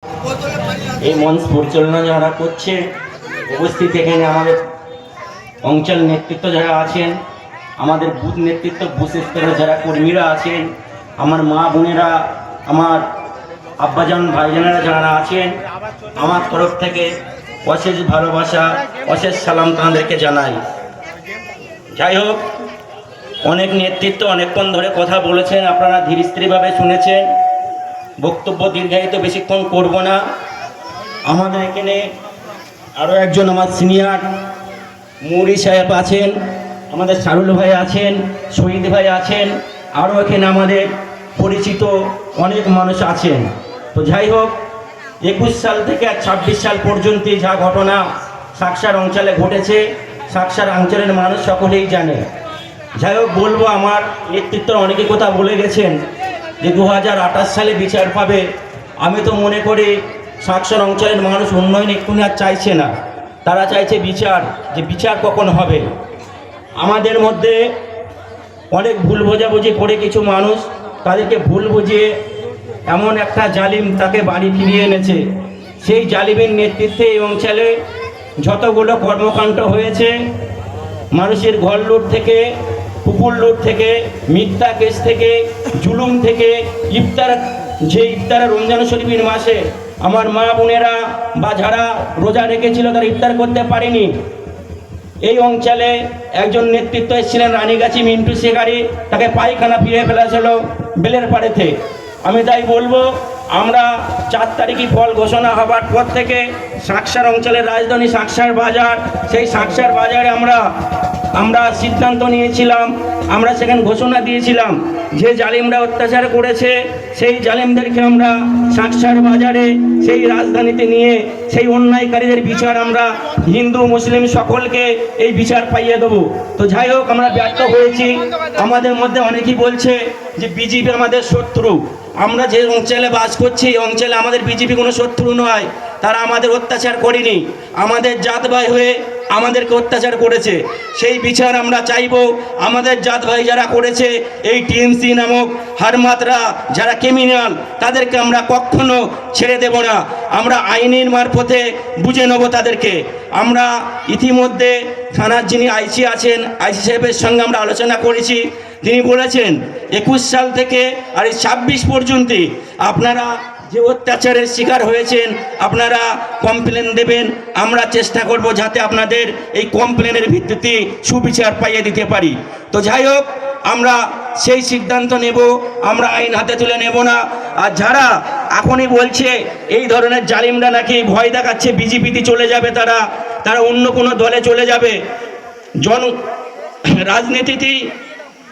এই মঞ্চ পরিচালনা যারা করছে, উপস্থিত এখানে আমাদের অঞ্চল নেতৃত্ব যারা আছেন, আমাদের বুথ নেতৃত্ব, বুথ স্তরের যারা কর্মীরা আছেন, আমার মা বোনেরা, আমার আব্বাজান ভাইজানেরা যারা আছেন, আমার তরফ থেকে অশেষ ভালোবাসা, অশেষ সালাম তাঁদেরকে জানাই। যাই হোক, অনেক নেতৃত্ব অনেকক্ষণ ধরে কথা বলেছেন, আপনারা ধীর স্থিরভাবে শুনেছেন। বক্তব্য দীর্ঘায়িত বেশিক্ষণ করব না। আমাদের এখানে আরও একজন আমার সিনিয়র মৌরি সাহেব আছেন, আমাদের শারুল ভাই আছেন, শহীদ ভাই আছেন, আরও এখানে আমাদের পরিচিত অনেক মানুষ আছেন। তো যাই হোক, 21 সাল থেকে আর 26 সাল পর্যন্ত যা ঘটনা সাকসার অঞ্চলে ঘটেছে, সাকসার অঞ্চলের মানুষ সকলেই জানে। যাই হোক, বলবো, আমার নেতৃত্ব অনেকে কথা বলে গেছেন যে 2028 সালে বিচার পাবে। আমি তো মনে করি সাকসার অঞ্চলের মানুষ উন্নয়ন এক্ষুনি আর চাইছে না, তারা চাইছে বিচার, যে বিচার কখন হবে। আমাদের মধ্যে অনেক ভুল বোঝাবুঝি করে কিছু মানুষ তাদেরকে ভুল বুঝিয়ে এমন একটা জালিম তাকে বাড়ি ফিরিয়ে এনেছে। সেই জালিমের নেতৃত্বে এই অঞ্চলে যতগুলো কর্মকাণ্ড হয়েছে, মানুষের ঘর লুট থেকে, কুকুর লুট থেকে, মিথ্যা কেস থেকে, জুলুম থেকে, ইফতার রমজান শরীফের মাসে আমার মা বোনেরা বা যারা রোজা রেখেছিল তারা ইফতার করতে পারেনি। এই অঞ্চলে একজন নেতৃত্ব এসেছিলেন রানীগাছি মিন্টু শেখারি, তাকে পায়খানা ফিরে ফেলেছিল বেলের পাড়েতে। আমি তাই বলবো, আমরা 4 তারিখই ফল ঘোষণা হবার পর থেকে সাকসার অঞ্চলের রাজধানী সাকসার বাজার, সেই সাকসার বাজারে আমরা সিদ্ধান্ত নিয়েছিলাম, আমরা সেখানে ঘোষণা দিয়েছিলাম যে জালিমরা অত্যাচার করেছে সেই জালিমদেরকে আমরা সাকসার বাজারে, সেই রাজধানীতে নিয়ে সেই অন্যায়কারীদের বিচার আমরা হিন্দু মুসলিম সকলকে এই বিচার পাইয়ে দেবো। তো যাই হোক, আমরা ব্যর্থ হয়েছি। আমাদের মধ্যে অনেকেই বলছে যে বিজেপি আমাদের শত্রু। আমরা যে অঞ্চলে বাস করছি, এই অঞ্চলে আমাদের বিজেপি কোনো শত্রু নয়, তারা আমাদের অত্যাচার করেনি, আমাদের জাত ভাই হয়ে আমাদেরকে অত্যাচার করেছে। সেই বিচার আমরা চাইব। আমাদের জাত ভাই যারা করেছে, এই টিএমসি নামক হারমাতরা যারা ক্রিমিনাল, তাদেরকে আমরা কখনো ছেড়ে দেব না। আমরা আইনের মারফতে বুঝে নেব তাদেরকে। আমরা ইতিমধ্যে থানার যিনি আইসি আছেন, আইসি সাহেবের সঙ্গে আমরা আলোচনা করেছি। তিনি বলেছেন 21 সাল থেকে আর 26 পর্যন্ত আপনারা যে অত্যাচারের শিকার হয়েছেন, আপনারা কমপ্লেন দেবেন। আমরা চেষ্টা করব যাতে আপনাদের এই কমপ্লেনের ভিত্তিতে সুবিচার পাইয়ে দিতে পারি। তো যাই হোক, আমরা সেই সিদ্ধান্ত নেব, আমরা আইন হাতে তুলে নেব না। আর যারা এখনই বলছে এই ধরনের জালিমরা নাকি ভয় দেখাচ্ছে বিজেপিতে চলে যাবে, তারা অন্য কোনো দলে চলে যাবে।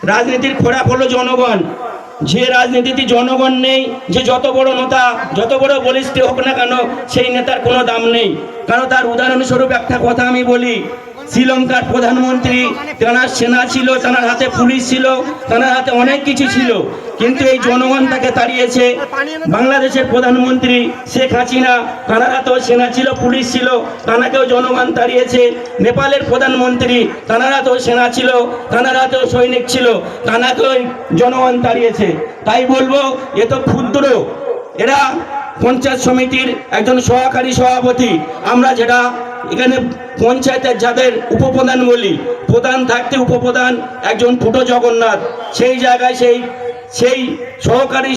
রাজনীতির খোরাক হলো জনগণ। যে রাজনীতিতে জনগণ নেই, যে যত বড় নেতা, যত বড় বলিষ্ঠ হোক না কেন, সেই নেতার কোনো দাম নেই। কারণ তার উদাহরণস্বরূপ একটা কথা আমি বলি, শ্রীলঙ্কার প্রধানমন্ত্রী, তাঁর সেনা ছিল, তাঁর হাতে পুলিশ ছিল, তাঁর হাতে অনেক কিছু ছিল, কিন্তু এই জনগণ তাকে তাড়িয়েছে। বাংলাদেশের প্রধানমন্ত্রী শেখ হাসিনা, তাঁর হাতেও সেনা ছিল, পুলিশ ছিল, তাঁকেও জনগণ তাড়িয়েছে। নেপালের প্রধানমন্ত্রী, তাঁর হাতেও সেনা ছিল, তাঁর হাতেও সৈনিক ছিল, তাঁকেও জনগণ তাড়িয়েছে। তাই বলবো, এ তো ক্ষুদ্র, এরা পঞ্চায়েত সমিতির একজন সহকারী সভাপতি। আমরা যেটা এখানে পঞ্চায়েতের যাদের উপপ্রধান বলি, প্রধান থাকতে উপপ্রধান একজন ফুটো জগন্নাথ, সেই জায়গায় সেই সহকারী